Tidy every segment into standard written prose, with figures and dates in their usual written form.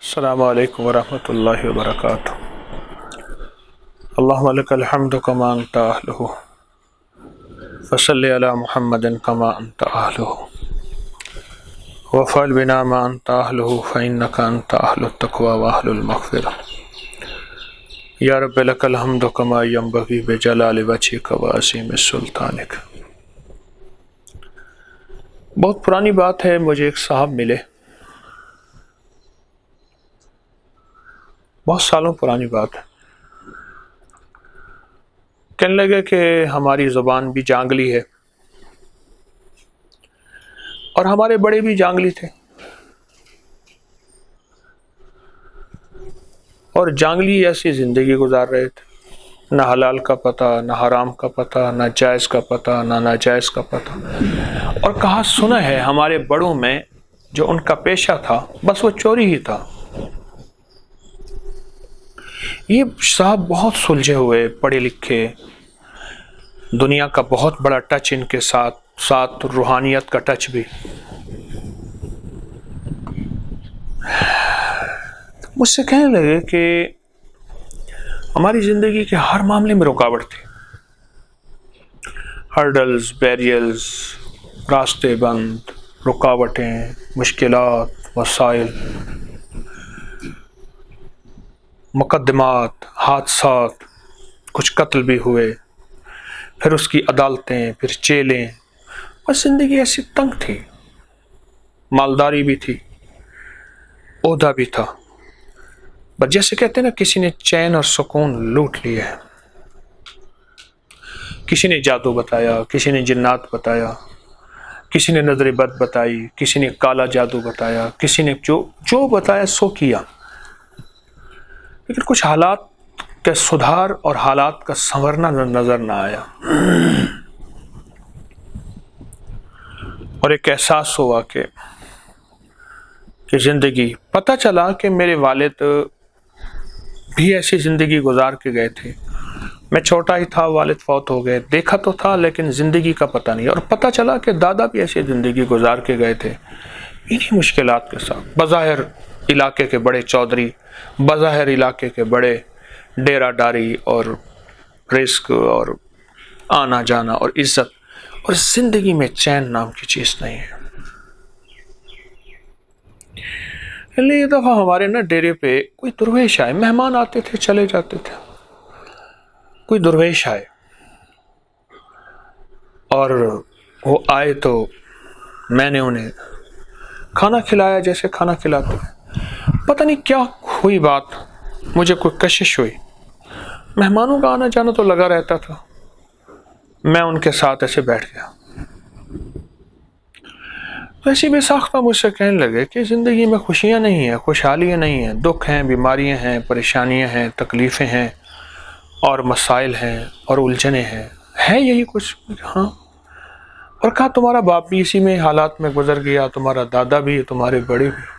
السلام علیکم ورحمۃ اللہ وبرکاتہ۔ اللہم لک الحمد کما انت اہلہ فصلی علی محمد کما انت اہلہ وفعل بنا ما انت اہلہ فانک انت اہل التقوی واہل المغفرہ۔ یا رب لک الحمد کما ینبغی بجلال وجہک وعظیم سلطانک۔ بہت پرانی بات ہے، مجھے ایک صاحب ملے، بہت سالوں پرانی بات ہے۔ کہنے لگے کہ ہماری زبان بھی جانگلی ہے اور ہمارے بڑے بھی جانگلی تھے، اور جانگلی ایسی زندگی گزار رہے تھے، نہ حلال کا پتہ، نہ حرام کا پتہ، نہ جائز کا پتہ، نہ ناجائز کا پتہ۔ اور کہا سنا ہے ہمارے بڑوں میں جو ان کا پیشہ تھا بس وہ چوری ہی تھا۔ یہ صاحب بہت سلجھے ہوئے، پڑھے لکھے، دنیا کا بہت بڑا ٹچ ان کے ساتھ روحانیت کا ٹچ بھی۔ مجھ سے کہنے لگے کہ ہماری زندگی کے ہر معاملے میں رکاوٹ تھی، ہرڈلز، بیریئرز، راستے بند، رکاوٹیں، مشکلات، مسائل، مقدمات، حادثات، کچھ قتل بھی ہوئے، پھر اس کی عدالتیں، پھر جیلیں، اور زندگی ایسی تنگ تھی۔ مالداری بھی تھی، عہدہ بھی تھا، بس جیسے کہتے ہیں نا، کسی نے چین اور سکون لوٹ لیا ہے۔ کسی نے جادو بتایا، کسی نے جنات بتایا، کسی نے نظر بد بتائی، کسی نے کالا جادو بتایا، کسی نے جو بتایا سو کیا، لیکن کچھ حالات کا سدھار اور حالات کا سنورنا نظر نہ آیا۔ اور ایک احساس ہوا کہ زندگی، پتہ چلا کہ میرے والد بھی ایسی زندگی گزار کے گئے تھے۔ میں چھوٹا ہی تھا، والد فوت ہو گئے، دیکھا تو تھا لیکن زندگی کا پتہ نہیں۔ اور پتہ چلا کہ دادا بھی ایسی زندگی گزار کے گئے تھے، انہی مشکلات کے ساتھ۔ بظاہر علاقے کے بڑے چودھری، بظاہر علاقے کے بڑے ڈیرہ ڈاری اور رزق اور آنا جانا اور عزت، اور زندگی میں چین نام کی چیز نہیں ہے۔ یہ دفعہ ہمارے ڈیرے پہ کوئی درویش آئے، مہمان آتے تھے چلے جاتے تھے، کوئی درویش آئے، اور وہ آئے تو میں نے انہیں کھانا کھلایا جیسے کھانا کھلاتے ہیں۔ پتہ نہیں کیا ہوئی بات، مجھے کوئی کشش ہوئی۔ مہمانوں کا آنا جانا تو لگا رہتا تھا، میں ان کے ساتھ ایسے بیٹھ گیا۔ تو ایسی بے ساختہ مجھ سے کہنے لگے کہ زندگی میں خوشیاں نہیں ہیں، خوشحالیاں نہیں ہیں، دکھ ہیں، بیماریاں ہیں، پریشانیاں ہیں، تکلیفیں ہیں، اور مسائل ہیں، اور الجھنیں ہیں، ہے یہی کچھ؟ ہاں۔ اور کہا تمہارا باپ بھی اسی میں حالات میں گزر گیا، تمہارا دادا بھی، تمہارے بڑے بھی،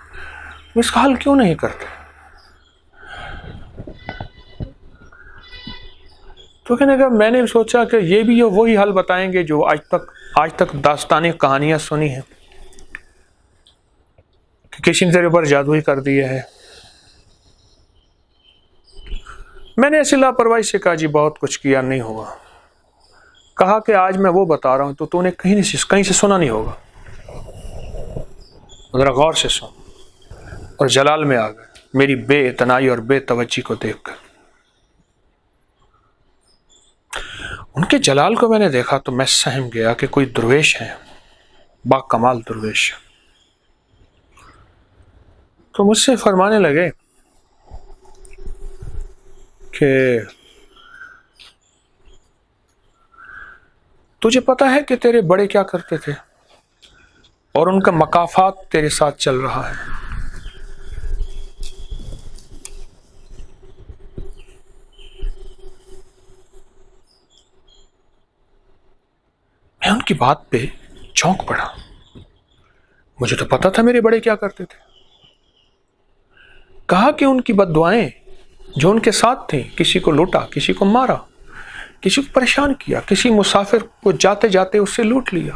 اس کا حل کیوں نہیں کرتے؟ تو کہنے لگا میں نے سوچا کہ یہ بھی وہی حل بتائیں گے جو آج تک داستانی کہانیاں سنی ہیں، کہ کسی نے تیرے اوپر جادو ہی کر دیا ہے۔ میں نے ایسی لاپرواہی سے کہا جی بہت کچھ کیا، نہیں ہوا۔ کہا کہ آج میں وہ بتا رہا ہوں تو نے کہیں سے سنا نہیں ہوگا، ذرا غور سے سن۔ اور جلال میں آ گئے میری بے اعتنائی اور بے توجہی کو دیکھ کر۔ ان کے جلال کو میں نے دیکھا تو میں سہم گیا کہ کوئی درویش ہے، با کمال درویش۔ تو مجھ سے فرمانے لگے کہ تجھے پتا ہے کہ تیرے بڑے کیا کرتے تھے اور ان کا مکافات تیرے ساتھ چل رہا ہے۔ میں ان کی بات پہ چونک پڑا، مجھے تو پتا تھا میرے بڑے کیا کرتے تھے۔ کہا کہ ان کی بد دعائیں جو ان کے ساتھ تھیں، کسی کو لوٹا، کسی کو مارا، کسی کو پریشان کیا، کسی مسافر کو جاتے جاتے اس سے لوٹ لیا،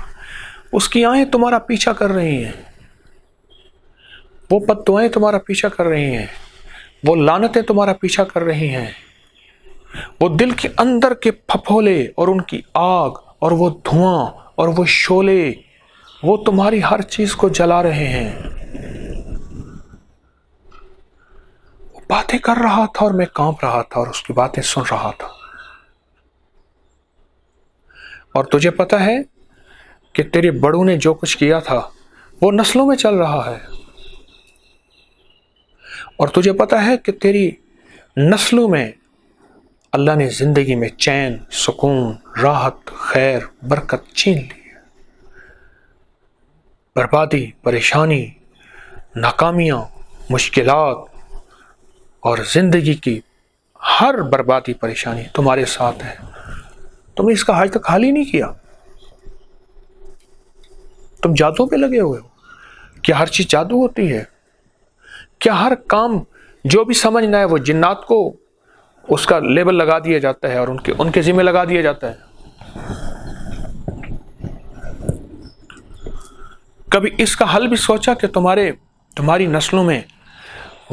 اس کی آہیں تمہارا پیچھا کر رہی ہیں۔ وہ بددعائیں تمہارا پیچھا کر رہی ہیں، وہ لعنتیں تمہارا پیچھا کر رہی ہیں، وہ دل کے اندر کے پھپھولے اور ان کی آگ اور وہ دھواں اور وہ شعلے، وہ تمہاری ہر چیز کو جلا رہے ہیں۔ وہ باتیں کر رہا تھا اور میں کانپ رہا تھا اور اس کی باتیں سن رہا تھا۔ اور تجھے پتہ ہے کہ تیرے بڑوں نے جو کچھ کیا تھا وہ نسلوں میں چل رہا ہے، اور تجھے پتہ ہے کہ تیری نسلوں میں اللہ نے زندگی میں چین، سکون، راحت، خیر، برکت چھین لی ہے۔ بربادی، پریشانی، ناکامیاں، مشکلات اور زندگی کی ہر بربادی، پریشانی تمہارے ساتھ ہے۔ تم نے اس کا آج تک حل ہی نہیں کیا۔ تم جادو پہ لگے ہوئے ہو۔ کیا ہر چیز جادو ہوتی ہے؟ کیا ہر کام جو بھی سمجھنا ہے وہ جنات کو اس کا لیبل لگا دیا جاتا ہے اور ان کے ذمہ لگا دیا جاتا ہے؟ کبھی اس کا حل بھی سوچا کہ تمہاری نسلوں میں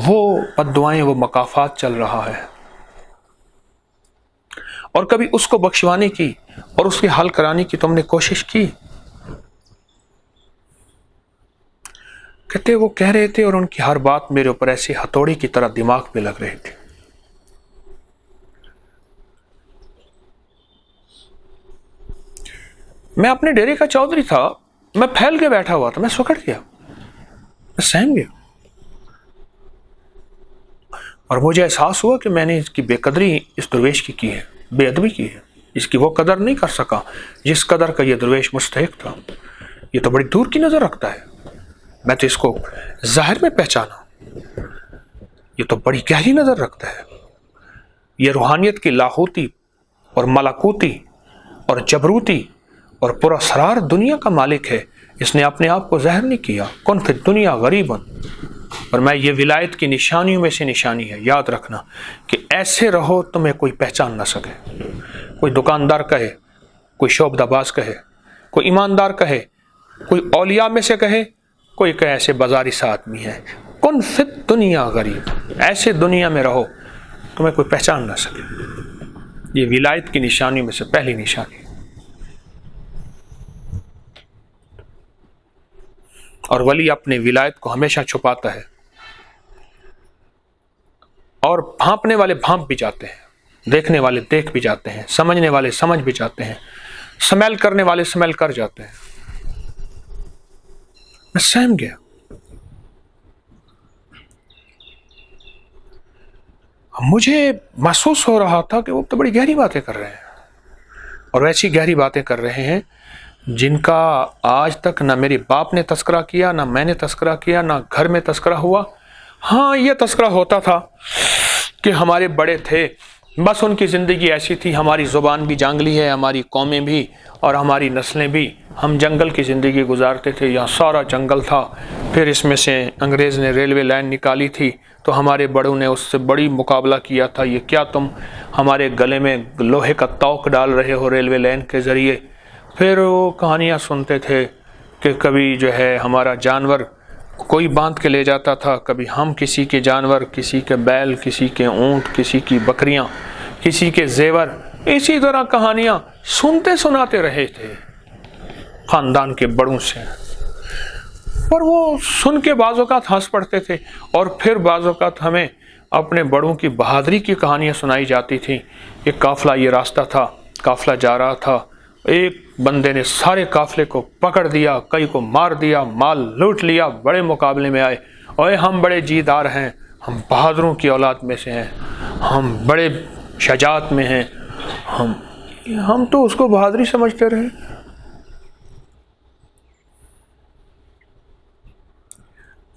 وہ بددعائیں، وہ مکافات چل رہا ہے، اور کبھی اس کو بخشوانے کی اور اس کے حل کرانے کی تم نے کوشش کی؟ کہتے وہ کہہ رہے تھے اور ان کی ہر بات میرے اوپر ایسی ہتھوڑی کی طرح دماغ پہ لگ رہی تھی۔ میں اپنے ڈیرے کا چودھری تھا، میں پھیل کے بیٹھا ہوا تھا، میں سکڑ گیا، میں سہم گیا، اور مجھے احساس ہوا کہ میں نے اس کی بے قدری اس درویش کی ہے، بے ادبی کی ہے، اس کی وہ قدر نہیں کر سکا جس قدر کا یہ درویش مستحق تھا۔ یہ تو بڑی دور کی نظر رکھتا ہے، میں تو اس کو ظاہر میں پہچانا، یہ تو بڑی گہری نظر رکھتا ہے، یہ روحانیت کی لاہوتی اور ملکوتی اور جبروتی اور پراسرار دنیا کا مالک ہے۔ اس نے اپنے آپ کو ظاہر نہیں کیا، کن فی الدنیا غریباً، اور میں یہ ولایت کی نشانیوں میں سے نشانی ہے۔ یاد رکھنا کہ ایسے رہو تمہیں کوئی پہچان نہ سکے۔ کوئی دکاندار کہے، کوئی شعبدہ باز کہے، کوئی ایماندار کہے، کوئی اولیاء میں سے کہے، کوئی کہے ایسے بازاری سا آدمی ہے، کن فی الدنیا غریب، ایسے دنیا میں رہو تمہیں کوئی پہچان نہ سکے۔ یہ ولایت کی نشانیوں میں سے پہلی نشانی، اور ولی اپنی ولایت کو ہمیشہ چھپاتا ہے، اور بھانپنے والے بھانپ بھی جاتے ہیں، دیکھنے والے دیکھ بھی جاتے ہیں، سمجھنے والے سمجھ بھی جاتے ہیں، سمیل کرنے والے سمیل کر جاتے ہیں۔ میں سہم گیا۔ مجھے محسوس ہو رہا تھا کہ وہ تو بڑی گہری باتیں کر رہے ہیں، اور ایسی گہری باتیں کر رہے ہیں جن کا آج تک نہ میرے باپ نے تذکرہ کیا، نہ میں نے تذکرہ کیا، نہ گھر میں تذکرہ ہوا۔ ہاں، یہ تذکرہ ہوتا تھا کہ ہمارے بڑے تھے، بس ان کی زندگی ایسی تھی، ہماری زبان بھی جنگلی ہے، ہماری قومیں بھی اور ہماری نسلیں بھی، ہم جنگل کی زندگی گزارتے تھے، یہاں سارا جنگل تھا، پھر اس میں سے انگریز نے ریلوے لائن نکالی تھی تو ہمارے بڑوں نے اس سے بڑی مقابلہ کیا تھا، یہ کیا تم ہمارے گلے میں لوہے کا توق ڈال رہے ہو ریلوے لائن کے ذریعے۔ پھر وہ کہانیاں سنتے تھے کہ کبھی جو ہے ہمارا جانور کوئی باندھ کے لے جاتا تھا، کبھی ہم کسی کے جانور، کسی کے بیل، کسی کے اونٹ، کسی کی بکریاں، کسی کے زیور، اسی طرح کہانیاں سنتے سناتے رہے تھے خاندان کے بڑوں سے، اور وہ سن کے بعض اوقات ہنس پڑتے تھے، اور پھر بعض اوقات ہمیں اپنے بڑوں کی بہادری کی کہانیاں سنائی جاتی تھیں۔ ایک قافلہ یہ راستہ تھا، قافلہ جا رہا تھا، ایک بندے نے سارے قافلے کو پکڑ دیا، کئی کو مار دیا، مال لوٹ لیا، بڑے مقابلے میں آئے، اور ہم بڑے جیدار ہیں، ہم بہادروں کی اولاد میں سے ہیں، ہم بڑے شجاعت میں ہیں، ہم تو اس کو بہادری سمجھتے رہے۔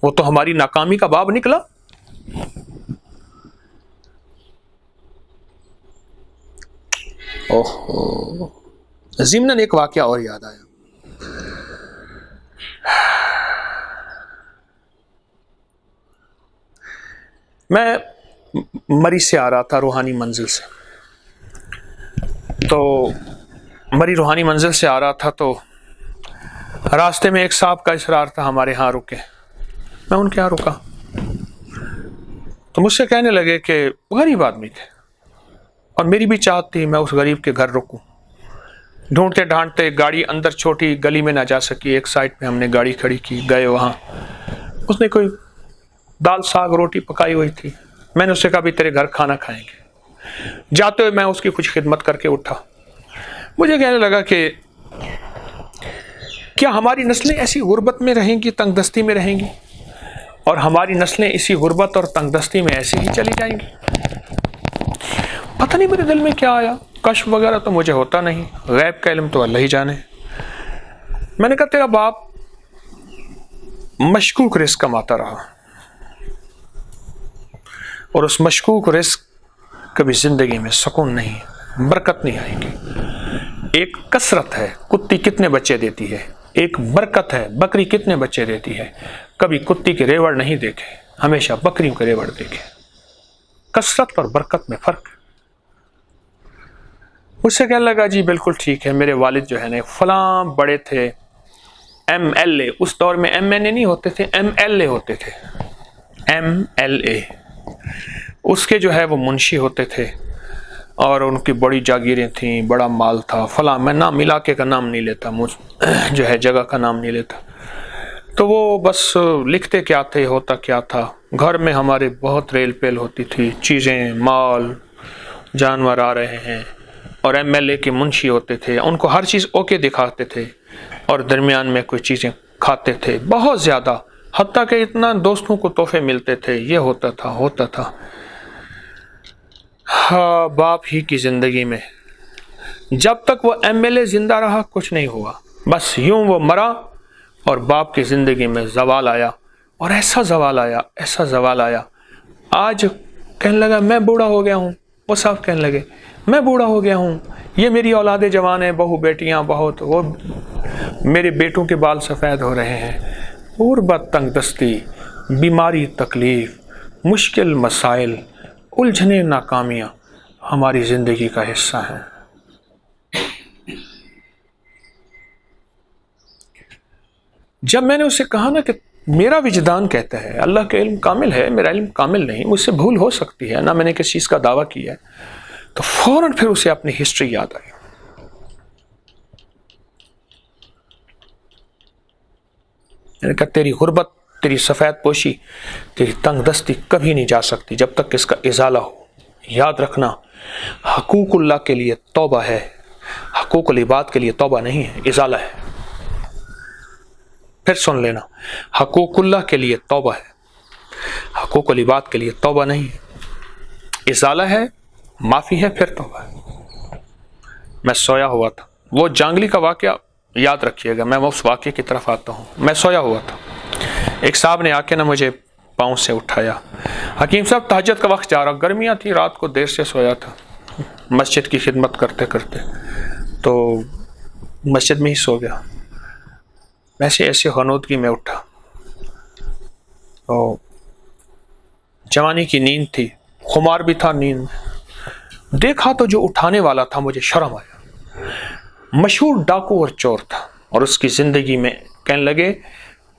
وہ تو ہماری ناکامی کا باب نکلا۔ اوہ، ضمناً ایک واقعہ اور یاد آیا۔ میں مری سے آ رہا تھا، روحانی منزل سے، تو مری روحانی منزل سے آ رہا تھا تو راستے میں ایک صاحب کا اصرار تھا ہمارے ہاں رکے، मैं उनके यहाँ रुका तो मुझसे कहने लगे कि गरीब आदमी थे और मेरी भी चाहत थी मैं उस गरीब के घर रुकूं। ढूंढते ढांढते गाड़ी अंदर छोटी गली में ना जा सकी, एक साइड पे हमने गाड़ी खड़ी की, गए वहाँ। उसने कोई दाल साग रोटी पकाई हुई थी। मैंने उससे कहा भी तेरे घर खाना खाएंगे। जाते हुए मैं उसकी कुछ खिदमत करके उठा। मुझे कहने लगा कि क्या हमारी नस्लें ऐसी गुर्बत में रहेंगी, तंगदस्ती में रहेंगी, और हमारी नस्लें इसी गुर्बत और तंगदस्ती में ऐसे ही चली जाएंगी? पता नहीं मेरे दिल में क्या आया। कश्फ वगैरह तो मुझे होता नहीं, गैब का इल्म तो अल्लाह ही जाने। मैंने कहा तेरा बाप मशकूक रिस्क कमाता रहा और उस मशकूक रिस्क कभी जिंदगी में सुकून नहीं, बरकत नहीं आएगी। एक कसरत है, कुत्ती कितने बच्चे देती है, एक बरकत है, बकरी कितने बच्चे देती है। कभी कुत्ती के रेवड़ नहीं देखे, हमेशा बकरियों के रेवड़ देखे। कसरत और बरकत में फर्क। मुझसे कहने लगा जी बिल्कुल ठीक है, मेरे वालिद जो है ना फलां बड़े थे MLA, उस दौर में MNA नहीं होते थे, MLA होते थे, MLA। उसके जो है वो मुंशी होते थे और उनकी बड़ी जागीरें थीं, बड़ा माल था। फलां, मैं नाम इलाके का नाम नहीं लेता, मुझ जो है जगह का नाम नहीं लेता। तो वो बस लिखते क्या थे, होता क्या था। घर में हमारे बहुत रेल पेल होती थी, चीज़ें, माल, जानवर आ रहे हैं, और MLA के मुंशी होते थे, उनको हर चीज़ ओके दिखाते थे और दरमियान में कोई चीज़ें खाते थे बहुत ज़्यादा, हत्ता कि इतना दोस्तों को तोहफे मिलते थे। ये होता था। हाँ, बाप ही की ज़िंदगी में जब तक वो MLA जिंदा रहा कुछ नहीं हुआ, बस यूं वो मरा और बाप की ज़िंदगी में ज़वाल आया, और ऐसा ज़वाल आया। आज कहने लगा मैं बूढ़ा हो गया हूँ, वो साहब कहने लगे मैं बूढ़ा हो गया हूँ, ये मेरी औलादे जवान है, बहू बेटियाँ बहुत, वो मेरे बेटों के बाल सफ़ेद हो रहे हैं। गुर्बत, तंगदस्ती, बीमारी, तकलीफ, मुश्किल मसाइल, उलझने, नाकामियाँ हमारी ज़िंदगी का हिस्सा हैं। जब मैंने उससे कहा ना कि मेरा विजदान कहता है, अल्लाह का इल्म कामिल है, मेरा इल्म कामिल नहीं, मुझसे भूल हो सकती है, ना मैंने किसी चीज़ का दावा किया है, तो फौरन फिर उसे अपनी हिस्ट्री याद आई। मैंने कहा तेरी गुर्बत, तेरी सफ़ेद पोशी, तेरी तंगदस्ती कभी नहीं जा सकती जब तक इसका इजाला हो। याद रखना, हकूकुल्लाह के लिए तौबा है, हकूकुल इबाद के लिए तौबा नहीं है, इजाला है। फिर सुन लेना, हकूकुल्लाह के लिए तौबा है, हकूकुल इबाद के लिए तौबा नहीं है। इजाला है, माफ़ी है, फिर तौबा है। मैं सोया हुआ था, वो जांगली का वाक़या याद रखिएगा, मैं उस वाक़े की तरफ आता हूँ। मैं सोया हुआ था, एक साहब ने आके ना मुझे पाँव से उठाया। हकीम साहब तहज्जुद का वक्त जा रहा, गर्मियाँ थी, रात को देर से सोया था मस्जिद की खिदमत करते करते, तो मस्जिद में ही सो गया। वैसे ऐसे ग़नूदगी में उठा, तो जवानी की नींद थी, खुमार भी था नींद में। देखा तो जो उठाने वाला था मुझे शर्म आया। मशहूर डाकू और चोर था, और उसकी ज़िंदगी में कहने लगे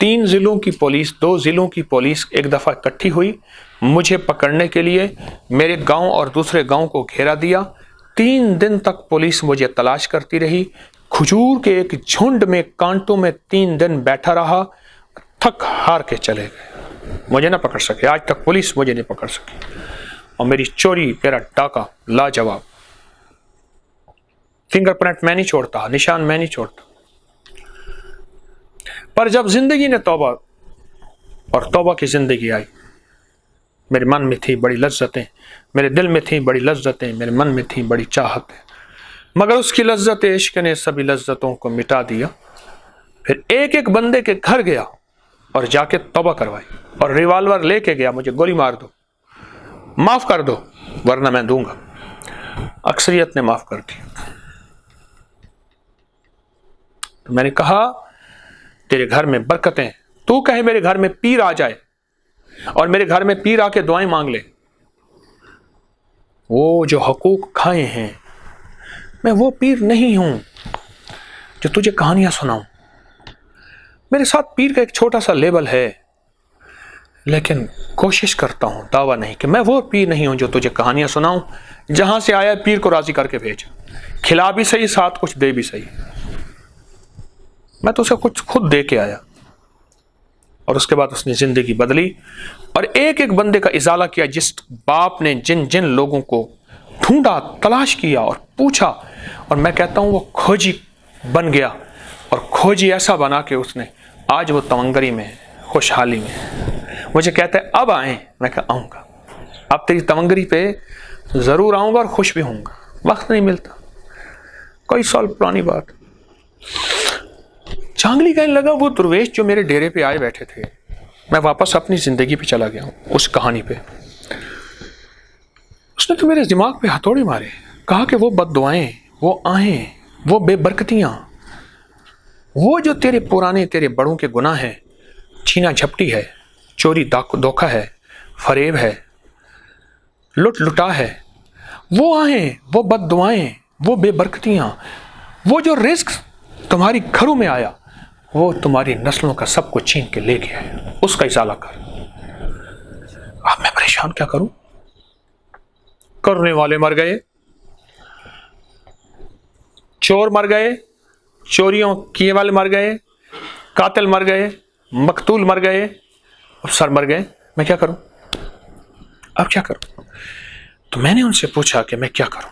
3 ज़िलों की पुलिस, 2 ज़िलों की पुलिस एक दफ़ा इकट्ठी हुई मुझे पकड़ने के लिए। मेरे गांव और दूसरे गांव को घेरा दिया। 3 दिन तक पुलिस मुझे तलाश करती रही। खजूर के एक झुंड में कांटों में 3 दिन बैठा रहा, थक हार के चले गए, मुझे ना पकड़ सके। आज तक पुलिस मुझे नहीं पकड़ सकी, और मेरी चोरी, मेरा डाका लाजवाब। फिंगरप्रिंट मैं नहीं छोड़ता, निशान मैं नहीं छोड़ता। पर जब जिंदगी ने तौबा और तौबा की जिंदगी आई, मेरे मन में थी बड़ी लज्जतें, मेरे दिल में थी बड़ी लज्जतें, मेरे मन में थी बड़ी चाहतें, मगर उसकी लज्जत इश्क ने सभी लज्जतों को मिटा दिया। फिर एक एक बंदे के घर गया और जाके तौबा करवाई, और रिवाल्वर लेके गया, मुझे गोली मार दो, माफ कर दो वरना मैं दूंगा। अक्सरियत ने माफ कर दी। तो मैंने कहा तेरे घर में बरकतें, तू कहे मेरे घर में पीर आ जाए और मेरे घर में पीर आके दुआएं मांग ले, वो जो हकूक खाए हैं, मैं वो पीर नहीं हूं जो तुझे कहानियां सुनाऊं। मेरे साथ पीर का एक छोटा सा लेबल है, लेकिन कोशिश करता हूँ, दावा नहीं कि मैं वो पीर नहीं हूँ जो तुझे कहानियाँ सुनाऊँ, जहाँ से आया पीर को राज़ी करके भेज, खिला भी सही, साथ कुछ दे भी सही। मैं तो उसे कुछ खुद दे के आया। और उसके बाद उसने ज़िंदगी बदली और एक एक बंदे का इजाला किया। जिस बाप ने जिन जिन लोगों को ढूंढा, तलाश किया और पूछा, और मैं कहता हूँ वो खोजी बन गया, और खोजी ऐसा बना कि उसने आज वो तमंगरी में, खुशहाली में। मुझे कहता है अब आए, मैं कहा आऊँगा, अब तेरी तमंगरी पे ज़रूर आऊँगा और खुश भी होऊंगा। वक्त नहीं मिलता। कई साल पुरानी बात, चांगली कहने लगा वो दुर्वेश जो मेरे डेरे पे आए बैठे थे, मैं वापस अपनी ज़िंदगी पे चला गया हूँ, उस कहानी पे। उसने तो मेरे दिमाग पे हथौड़े मारे, कहा कि वो बद्दुआएं, वो आहें, वो बेबरकतियाँ, वो जो तेरे पुराने, तेरे बड़ों के गुनाह हैं, छीना झपटी है, चोरी धोखा है, फरेब है, लुट लुटा है, वो आहें, वो बद्दुआएं, वो बेबरकतियाँ, वो जो रिस्क तुम्हारी घरों में आया, वो तुम्हारी नस्लों का सब कुछ छीन के ले गया है, उसका इजाला कर। अब मैं परेशान क्या करूं? करने वाले मर गए, चोर मर गए, चोरियों किए वाले मर गए, कातिल मर गए, मकतूल मर गए, अफसर मर गए, मैं क्या करूं? अब क्या करूं? तो मैंने उनसे पूछा कि मैं क्या करूं।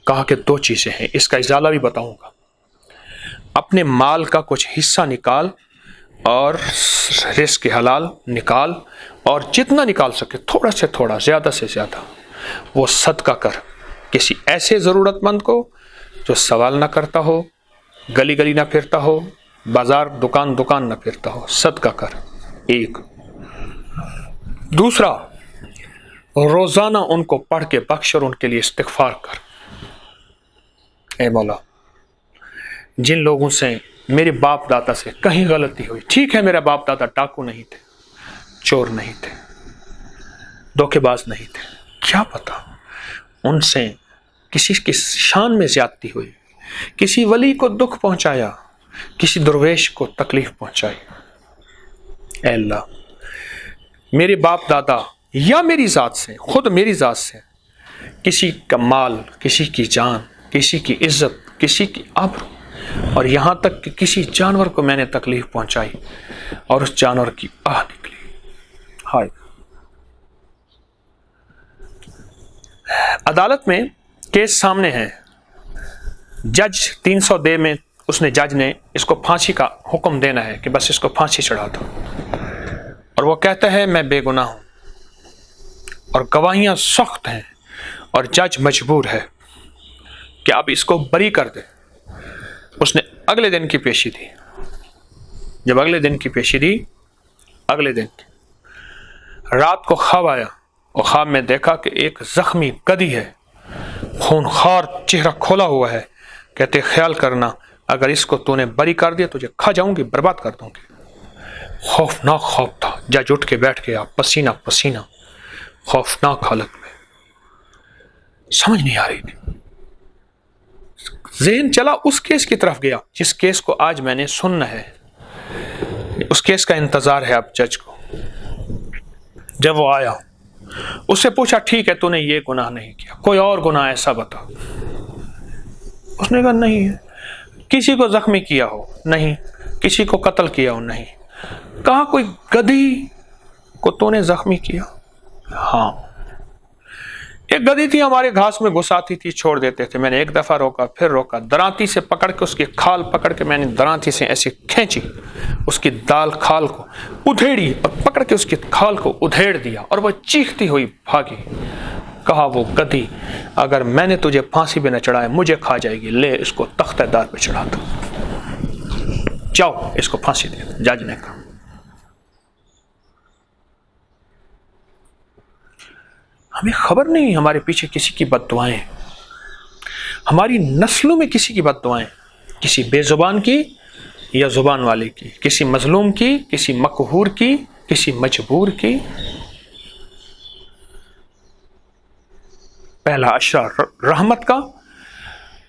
कहा कि दो चीजें हैं, इसका इजाला भी बताऊंगा। अपने माल का कुछ हिस्सा निकाल और रिस्क हलाल निकाल, और जितना निकाल सके थोड़ा से थोड़ा, ज़्यादा से ज़्यादा वो सदका कर किसी ऐसे ज़रूरतमंद को जो सवाल ना करता हो, गली गली ना फिरता हो, बाजार दुकान दुकान ना फिरता हो, सदका कर। एक। दूसरा, रोज़ाना उनको पढ़ के बख्श और उनके लिए इस्तिग़फ़ार कर। ए मौला, जिन लोगों से मेरे बाप दादा से कहीं गलती हुई, ठीक है मेरा बाप दादा डाकू नहीं थे, चोर नहीं थे, धोखेबाज नहीं थे, क्या पता उनसे किसी की शान में ज्यादती हुई, किसी वली को दुख पहुंचाया, किसी दुर्वेश को तकलीफ पहुंचाई। ऐ अल्लाह, मेरे बाप दादा या मेरी ज़ात से, खुद मेरी ज़ात से किसी का माल, किसी की जान, किसी की इज्जत, किसी की आबरू, और यहाँ तक कि किसी जानवर को मैंने तकलीफ पहुंचाई और उस जानवर की आह निकली, हाय। अदालत में केस सामने है, जज 300 दे में उसने, जज ने इसको फांसी का हुक्म देना है कि बस इसको फांसी चढ़ा दो, और वो कहता है मैं बेगुनाह हूं, और गवाहियां सख्त हैं, और जज मजबूर है कि अब इसको बरी कर दे। उसने अगले दिन की पेशी दी। जब अगले दिन की पेशी दी, अगले दिन रात को ख्वाब आया, और ख्वाब में देखा कि एक जख्मी गधी है, खूनखार, चेहरा खोला हुआ है। कहते ख्याल करना, अगर इसको तूने बरी कर दिया तुझे खा जाऊंगी, बर्बाद कर दूंगी। खौफनाक खौफ था। जज उठ के बैठ गया, पसीना पसीना, खौफनाक हालत में, समझ नहीं आ रही थी। ज़हन चला उस केस की तरफ गया जिस केस को आज मैंने सुनना है, उस केस का इंतजार है अब जज को। जब वो आया, उससे पूछा ठीक है तूने ये गुनाह नहीं किया, कोई और गुनाह ऐसा बता। उसने कहा नहीं है। किसी को जख्मी किया हो? नहीं। किसी को कत्ल किया हो? नहीं। कहा कोई गधी को तूने जख्मी किया? हाँ, एक गधी थी हमारे घास में घुस आती थी, छोड़ देते थे। मैंने एक दफा रोका, फिर रोका, दरांती से पकड़ के, उसकी खाल पकड़ के मैंने दरांती से ऐसे खींची, उसकी दाल खाल को उधेड़ी और पकड़ के उसकी खाल को उधेड़ दिया, और वह चीखती हुई भागी। कहा वो गधी अगर मैंने तुझे फांसी पे न चढ़ाया मुझे खा जाएगी, ले इसको तख्तेदार पे चढ़ा दो, जाओ इसको फांसी दे। जज ने कहा हमें खबर नहीं, हमारे पीछे किसी की बद्दुआएं, हमारी नस्लों में किसी की बद्दुआएं, किसी बेजुबान की या जुबान वाले की, किसी मजलूम की, किसी मकहूर की, किसी मजबूर की। पहला अशरा रहमत का,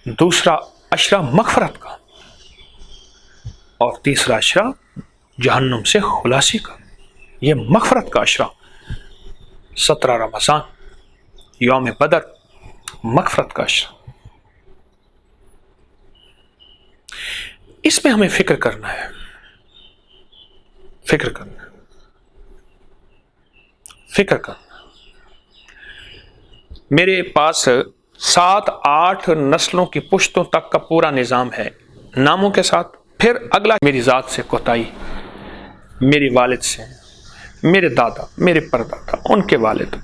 दूसरा अशरा मगफरत का, और तीसरा अशरा जहन्नुम से खुलासी का। یہ مغفرت کا عشرہ، 17 رمضان، یوم بدر، مغفرت کا عشرہ، اس میں ہمیں فکر کرنا ہے، فکر کرنا ہے، فکر کرنا۔ میرے پاس 7-8 نسلوں کی پشتوں تک کا پورا نظام ہے، ناموں کے ساتھ۔ پھر اگلا میری ذات سے کوتاہی، میرے والد سے، میرے دادا، میرے پردادا، ان کے والد،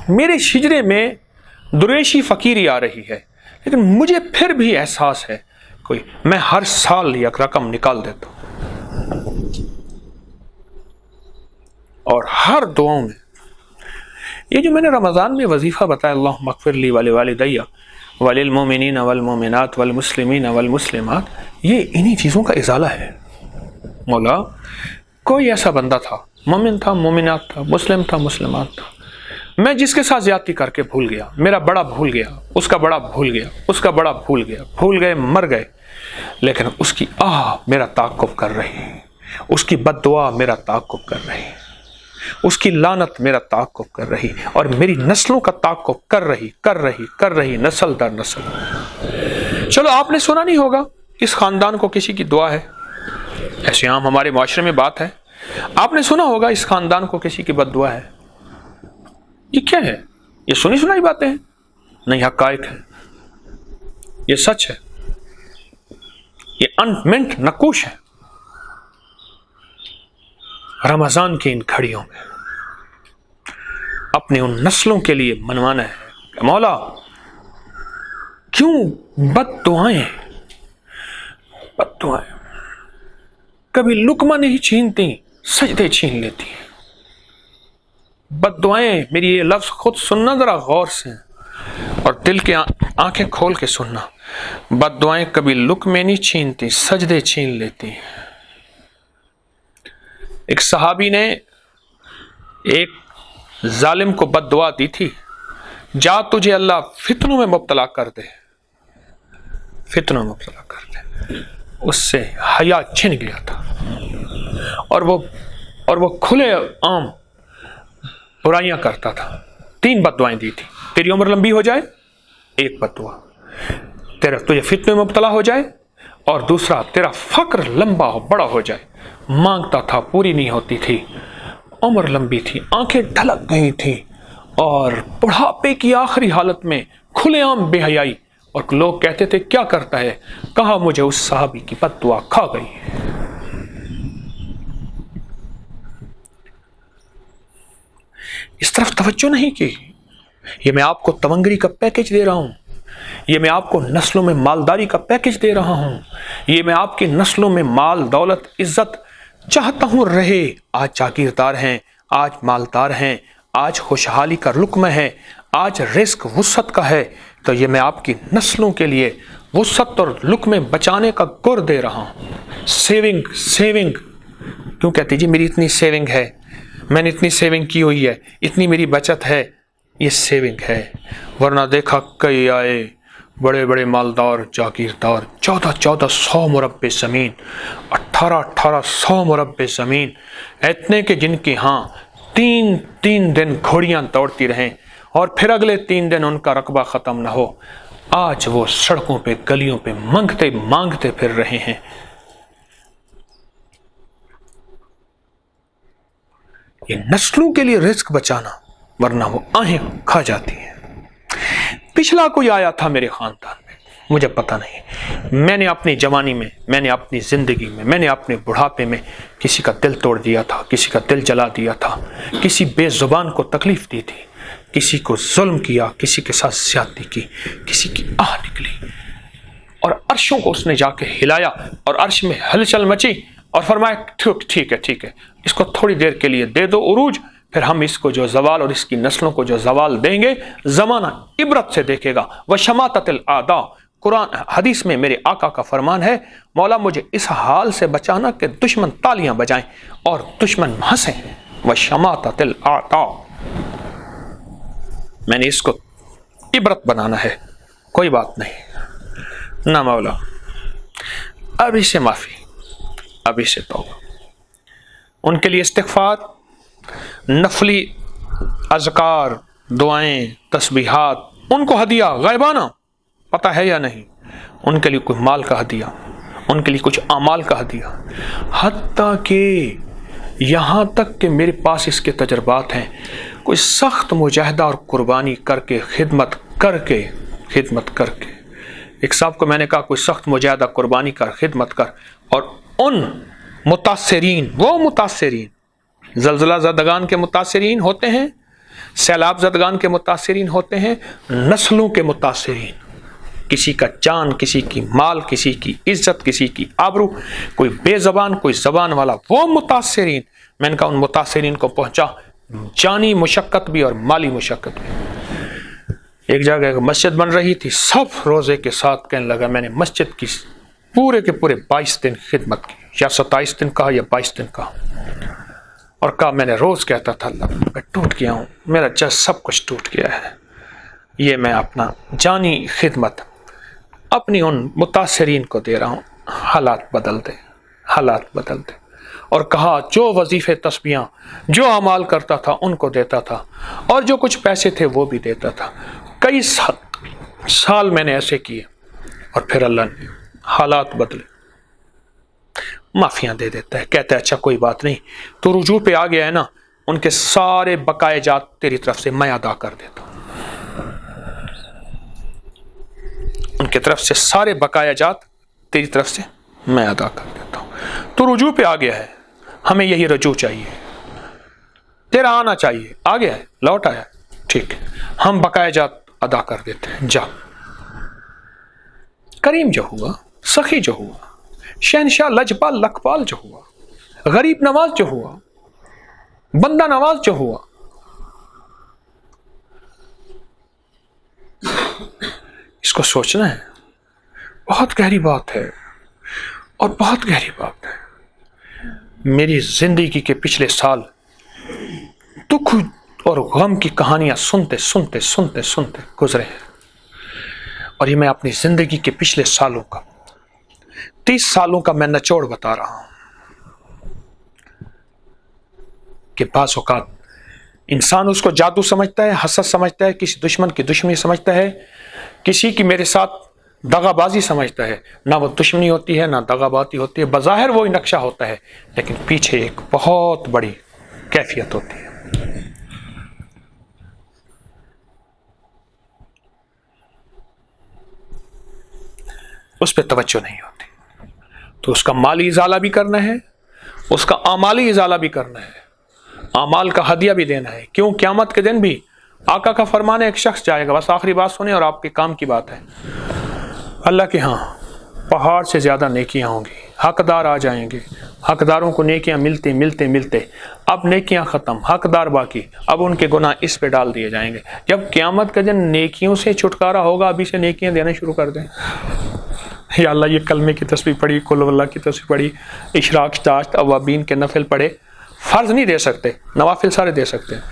میرے شجرے میں دریشی فقیری آ رہی ہے، لیکن مجھے پھر بھی احساس ہے کوئی، میں ہر سال ایک رقم نکال دیتا ہوں، اور ہر دعاؤں میں یہ جو میں نے رمضان میں وظیفہ بتایا، اللہم اغفر لی ولوالدی وللمؤمنین والمؤمنات والمسلمین والمسلمات، یہ انہی چیزوں کا ازالہ ہے۔ مولا، کوئی ایسا بندہ تھا، مومن تھا، مومنات تھا، مسلم تھا، مسلمات تھا، میں جس کے ساتھ زیادتی کر کے بھول گیا، میرا بڑا بھول گیا، اس کا بڑا بھول گیا، اس کا بڑا بھول گیا، بھول گئے، مر گئے، لیکن اس کی آہ میرا تعاقب کر رہی، اس کی بد دعا میرا تعاقب کر رہی، اس کی لعنت میرا تعاقب کر رہی، اور میری نسلوں کا تعاقب کر رہی نسل در نسل۔ چلو آپ نے سنا نہیں ہوگا اس خاندان کو کسی کی دعا ہے، ایسے عام ہمارے معاشرے میں بات ہے، آپ نے سنا ہوگا اس خاندان کو کسی کی بد دعا ہے۔ یہ کیا ہے؟ یہ سنی سنائی باتیں ہیں؟ نہیں، حقائق ہے، یہ سچ ہے، یہ انمنٹ نقوش ہے۔ رمضان کی ان گھڑیوں میں اپنے ان نسلوں کے لیے منوانا ہے کہ مولا کیوں بد دعائیں کبھی لقمہ نہیں چھینتی، سجدے چھین لیتی ہیں۔ بد دعائیں، میری یہ لفظ خود سننا ذرا غور سے، اور دل کے آنکھیں کھول کے سننا، بد دعائیں کبھی لقمے نہیں چھینتی، سجدے چھین لیتی ہیں۔ ایک صحابی نے ایک ظالم کو بد دعا دی تھی، جا تجھے اللہ فتنوں میں مبتلا کر دے، فتنوں میں مبتلا کر دے۔ اس سے حیا چھن گیا تھا، اور وہ کھلے عام برائیاں کرتا تھا۔ 3 بد دعائیں دی تھی، تیری عمر لمبی ہو جائے، ایک بد دعا، تجھے فتنے میں مبتلا ہو جائے، اور دوسرا تیرا فقر لمبا ہو، بڑا ہو جائے۔ مانگتا تھا، پوری نہیں ہوتی تھی، عمر لمبی تھی، آنکھیں ڈھلک گئی تھی، اور بڑھاپے کی آخری حالت میں کھلے عام بے حیائی، اور لوگ کہتے تھے کیا کرتا ہے؟ کہا مجھے اس صحابی کی بد دعا کھا گئی۔ اس طرف توجہ نہیں کی۔ یہ میں آپ کو تونگری کا پیکج دے رہا ہوں، یہ میں آپ کو نسلوں میں مالداری کا پیکج دے رہا ہوں، یہ میں آپ کی نسلوں میں مال، دولت، عزت چاہتا ہوں رہے۔ آج جاگیردار ہیں، آج مالدار ہیں، آج خوشحالی کا لقمہ ہے، آج رزق وسعت کا ہے، تو یہ میں آپ کی نسلوں کے لیے وسعت اور لقمے بچانے کا گر دے رہا ہوں۔ سیونگ کیوں کہتے جی میری اتنی سیونگ ہے، میں نے اتنی سیونگ کی ہوئی ہے، اتنی میری بچت ہے، یہ سیونگ ہے۔ ورنہ دیکھا کئی آئے بڑے بڑے مالدار جاگیردار، 1400 مربع زمین، 1800 مربع زمین، اتنے کہ جن کی ہاں 3 دن گھوڑیاں دوڑتی رہیں، اور پھر اگلے 3 دن ان کا رقبہ ختم نہ ہو۔ آج وہ سڑکوں پہ، گلیوں پہ مانگتے پھر رہے ہیں۔ یہ نسلوں کے لیے رزق بچانا، ورنہ وہ آہیں کھا جاتی ہیں۔ پچھلا کوئی آیا تھا میرے خاندان میں، مجھے پتہ نہیں، میں نے اپنی جوانی میں، میں نے اپنی زندگی میں، میں نے اپنے بڑھاپے میں کسی کا دل توڑ دیا تھا، کسی کا دل جلا دیا تھا، کسی بے زبان کو تکلیف دی تھی، کسی کو ظلم کیا، کسی کے ساتھ زیادتی کی، کسی کی آہ نکلی، اور عرشوں کو اس نے جا کے ہلایا، اور عرش میں ہلچل مچی، اور فرمایا ٹھیک ہے، اس کو تھوڑی دیر کے لیے دے دو عروج، پھر ہم اس کو جو زوال اور اس کی نسلوں کو جو زوال دیں گے، زمانہ عبرت سے دیکھے گا۔ وشماتت الاعداء، قرآن حدیث میں میرے آقا کا فرمان ہے، مولا مجھے اس حال سے بچانا کہ دشمن تالیاں بجائیں اور دشمن ہنسیں۔ وشماتت الاعداء، میں نے اس کو عبرت بنانا ہے، کوئی بات نہیں نہ مولا، ابھی سے معافی، ابھی سے توبہ، ان کے لیے استغفار، नफली अज़कार, दुआएं, तस्बीहात, उनको हदिया गायबाना पता है या नहीं, उनके लिए कोई माल का हदिया, उनके लिए कुछ अमाल का हदिया, हत्ता कि यहाँ तक कि मेरे पास इसके तजर्बात हैं, कोई सख्त मुजाहिदा और कुर्बानी करके खिदमत करके एक साहब को मैंने कहा कोई सख्त मुजाहिदा कुर्बानी कर, खिदमत कर, और उन मुतासिरीन, वो मुतासिरीन ज़लज़ला ज़दगान के मुतासिरीन होते हैं, सैलाब ज़दगान के मुतासिरीन होते हैं, नस्लों के मुतासिरीन, किसी का जान, किसी की माल, किसी की इज्जत, किसी की आबरू, कोई बेज़बान, कोई ज़बान वाला, वो मुतासिरीन। मैंने कहा उन मुतासिरीन को पहुँचा, जानी मुशक्क़त भी और माली मुशक्क़त भी। एक जगह मस्जिद बन रही थी, सब रोज़े के साथ कहने लगा मैंने मस्जिद की पूरे के पूरे 22 दिन खिदमत की, या 27 दिन कहा या 22 दिन कहा, और कहा मैंने रोज़ कहता था अल्लाह मैं टूट गया हूँ, मेरा जज सब कुछ टूट गया है, ये मैं अपना जानी खिदमत अपनी उन मुतासिरीन को दे रहा हूँ, हालात बदल दे, हालात बदल दे। और कहा जो वजीफ़े तस्बियाँ जो अमाल करता था उनको देता था, और जो कुछ पैसे थे वो भी देता था। कई साल मैंने ऐसे किए, और फिर अल्लाह ने हालात बदले, माफ़ियाँ दे देता है, कहता है अच्छा कोई बात नहीं, तो रुजू पे आ गया है ना, उनके सारे बकाए जात तेरी तरफ से मैं अदा कर देता हूँ, उनके तरफ से सारे बकाया जात तेरी तरफ से मैं अदा कर देता हूँ। तो रुजू पे आ गया है, हमें यही रजू चाहिए, तेरा आना चाहिए, आ गया है, लौट आया, ठीक है, हम बकाया जात अदा कर देते हैं, जा। करीम जो हुआ, सखी जो हुआ, शहनशाह लजपाल लखपाल जो हुआ, गरीब नवाज जो हुआ, बंदा नवाज जो हुआ, इसको सोचना है। बहुत गहरी बात है, और बहुत गहरी बात है। मेरी जिंदगी के पिछले साल दुख और गम की कहानियां सुनते सुनते सुनते सुनते गुजरे हैं, और ये मैं अपनी जिंदगी के पिछले सालों का 30 सालों का मैं निचोड़ बता रहा हूं कि बाज़ औक़ात इंसान उसको जादू समझता है, हसद समझता है, किसी दुश्मन की दुश्मनी समझता है, किसी की मेरे साथ दगाबाजी समझता है। ना वो दुश्मनी होती है ना दगाबाजी होती है, बज़ाहिर वो ही नक्शा होता है, लेकिन पीछे एक बहुत बड़ी कैफियत होती है। उस पर तवज्जो नहीं होती। तो उसका माली इजाला भी करना है, उसका आमाली इजाला भी करना है, आमाल का हदिया भी देना है। क्यों? क़यामत के दिन भी आका का फरमान है, एक शख्स जाएगा, बस आखिरी बात सुने और आपके काम की बात है, अल्लाह के यहाँ पहाड़ से ज़्यादा नेकियां होंगी, हकदार आ जाएंगे, हकदारों को नेकियां मिलते मिलते मिलते अब नेकियां ख़त्म, हकदार बाकी, अब उनके गुनाह इस पे डाल दिए जाएंगे। जब क़यामत के दिन नेकियों से छुटकारा होगा, अभी से नेकियां देना शुरू कर दें। या अल्लाह ये कलमे की तस्बीह पढ़ी, कुल वल्लाह की तस्बीह पढ़ी, इशराक चाश्त अवाबीन के नफिल पढ़े, फ़र्ज नहीं दे सकते, नवाफिल सारे दे सकते हैं।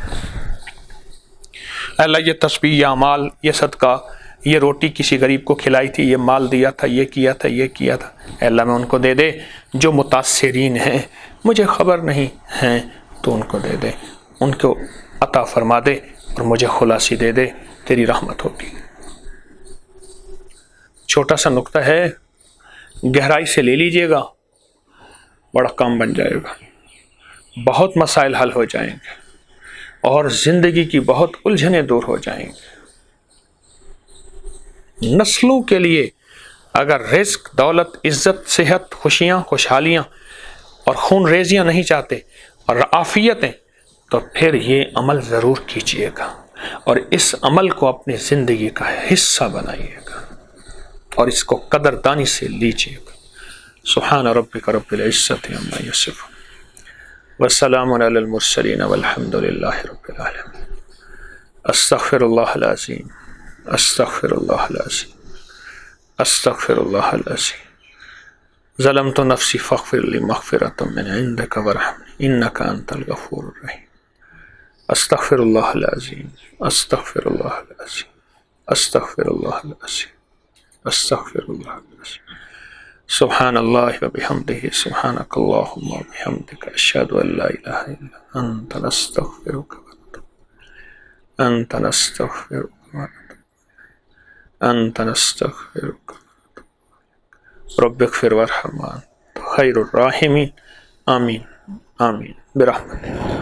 अल्लाह ये तस्बीह, ये अमाल, ये सदका, ये रोटी किसी गरीब को खिलाई थी, ये माल दिया था, ये किया था, ये किया था, अल्लाह में उनको दे दे। जो मुतासिरीन हैं, मुझे ख़बर नहीं हैं, तो उनको दे दे, उनको अता फरमा दे, और मुझे खुलासी दे दे, तेरी रहमत होगी। छोटा सा नुक्ता है, गहराई से ले लीजिएगा, बड़ा काम बन जाएगा, बहुत मसाइल हल हो जाएंगे, और ज़िंदगी की बहुत उलझनें दूर हो जाएंगी। नस्लों के लिए अगर रिज़्क, दौलत, इज़्ज़त, सेहत, खुशियाँ, खुशहालियाँ और खून रेजियाँ नहीं चाहते और आफ़ियतें, तो फिर ये अमल ज़रूर कीजिएगा, और इस अमल को अपनी ज़िंदगी का हिस्सा बनाइएगा, और इसको कदरदानी से लीजिएगा। सुब्हान रब्बिक रब्बिल इज़्ज़ति अम्मा यसिफ़ून व सलामुन अलल मुरसलीन वल्हम्दुलिल्लाहि रब्बिल आलमीन। अस्तग़फिरुल्लाहल अज़ीम, अस्तग़फिरुल्लाहल अज़ीम, अस्तग़फिरुल्लाहल अज़ीम। ज़लमतु नफ़्सी फ़ग़फ़िरली मग़फ़िरतम मिन इंदिक वरहमनी इन्नका अंतल गफ़ूरुर रहीम। अस्तग़फिरुल्लाहल अज़ीम, अस्तग़फिरुल्लाहल अज़ीम, अस्तग़फिरुल्लाहल अज़ीम, अस्तग़फिरुल्लाहल अज़ीम। سبحان اللہ و بحمدہ سبحانک اللہم و بحمدک اشہد ان لا الہ الا انت نستغفرک انت نستغفرک انت نستغفرک رب اغفر وارحم وانت خیر الراحمین آمین آمین برحمتک.